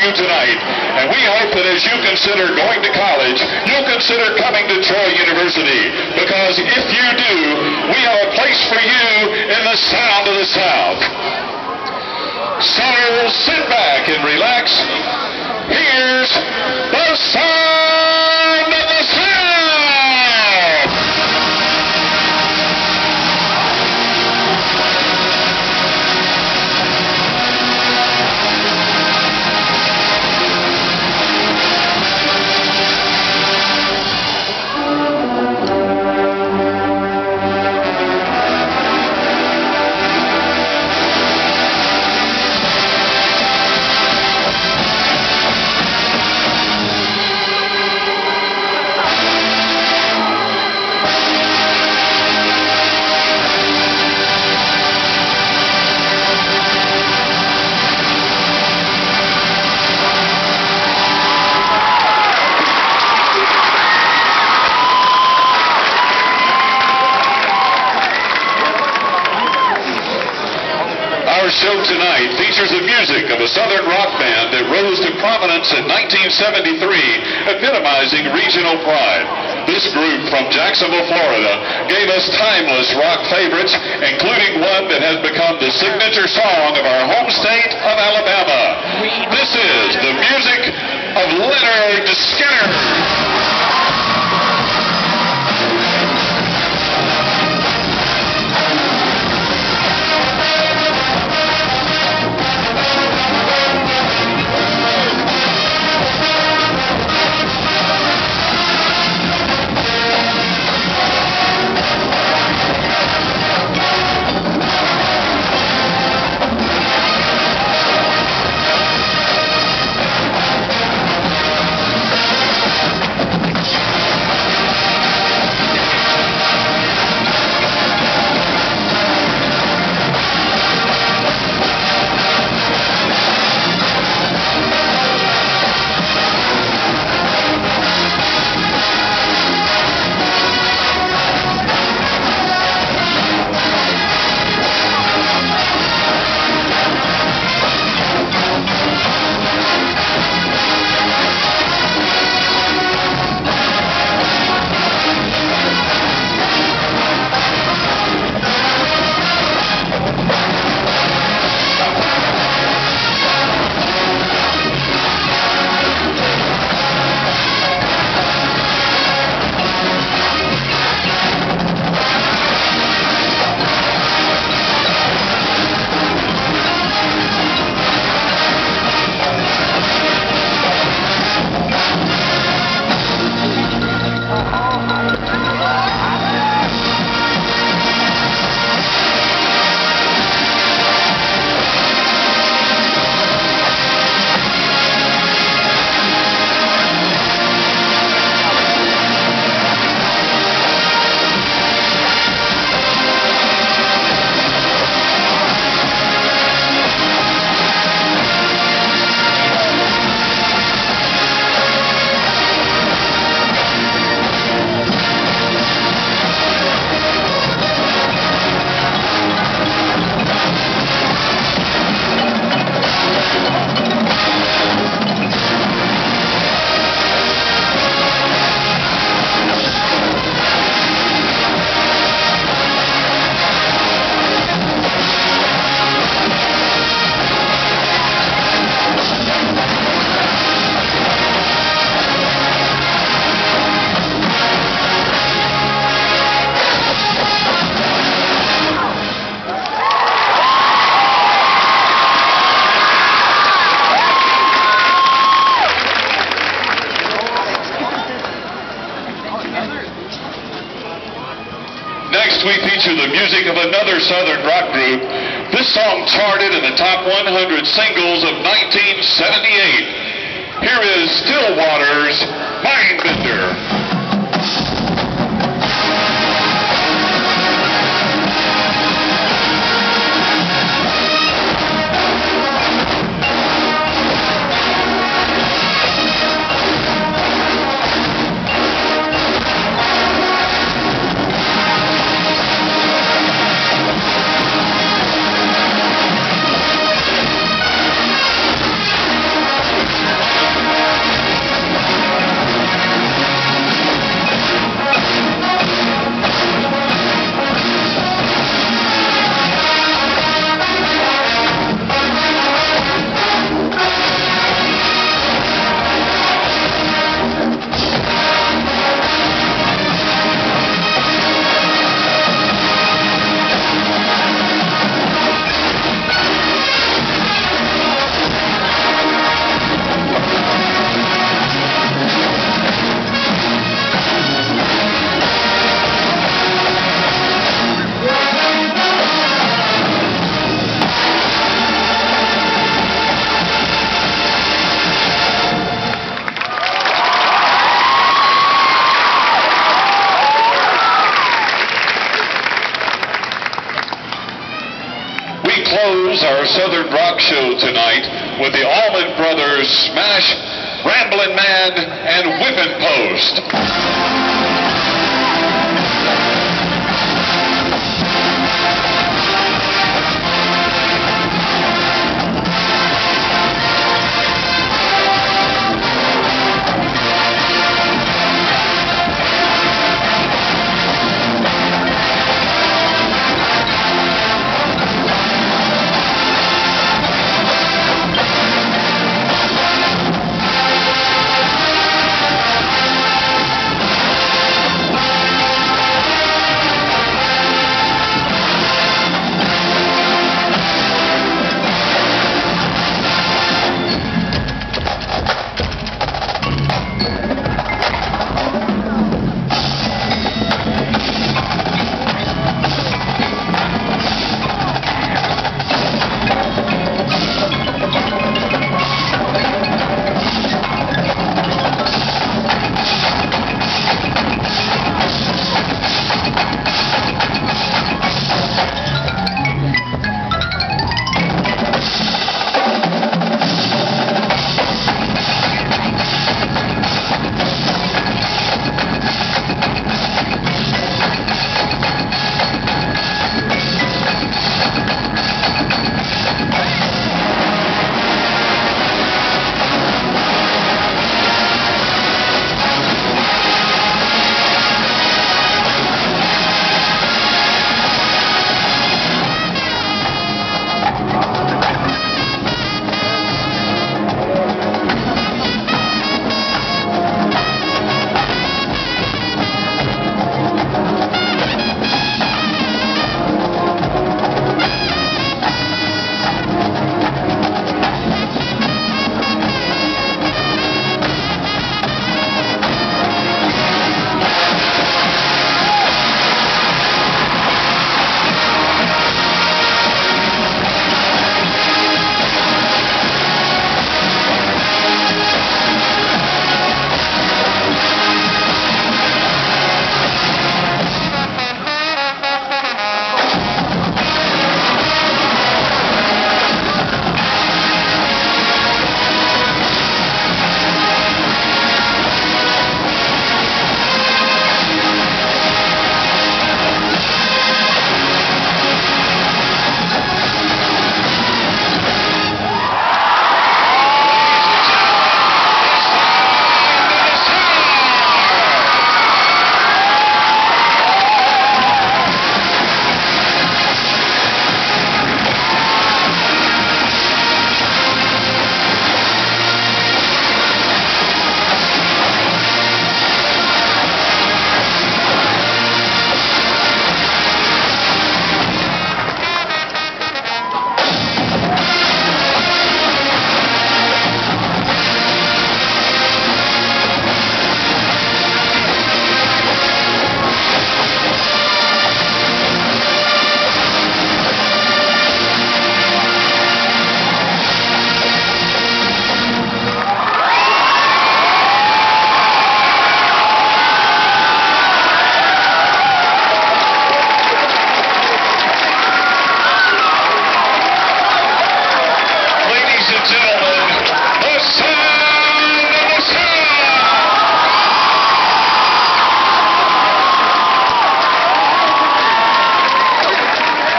you tonight, and we hope that as you consider going to college, you'll consider coming to Troy University, because if you do, we have a place for you in the sound of the South. So sit back and relax. Here's the sound of the South. Our show tonight features the music of a Southern rock band that rose to prominence in 1973, epitomizing regional pride. This group from Jacksonville, Florida, gave us timeless rock favorites, including one that has become the signature song of our home state of Alabama. This is the music of Lynyrd Skynyrd. Next, we feature the music of another Southern rock group. This song charted in the top 100 singles of 1978. Here is Stillwater's Mindbender. rock show tonight with the Allman Brothers Smash, Ramblin' Man, and Whippin' Post.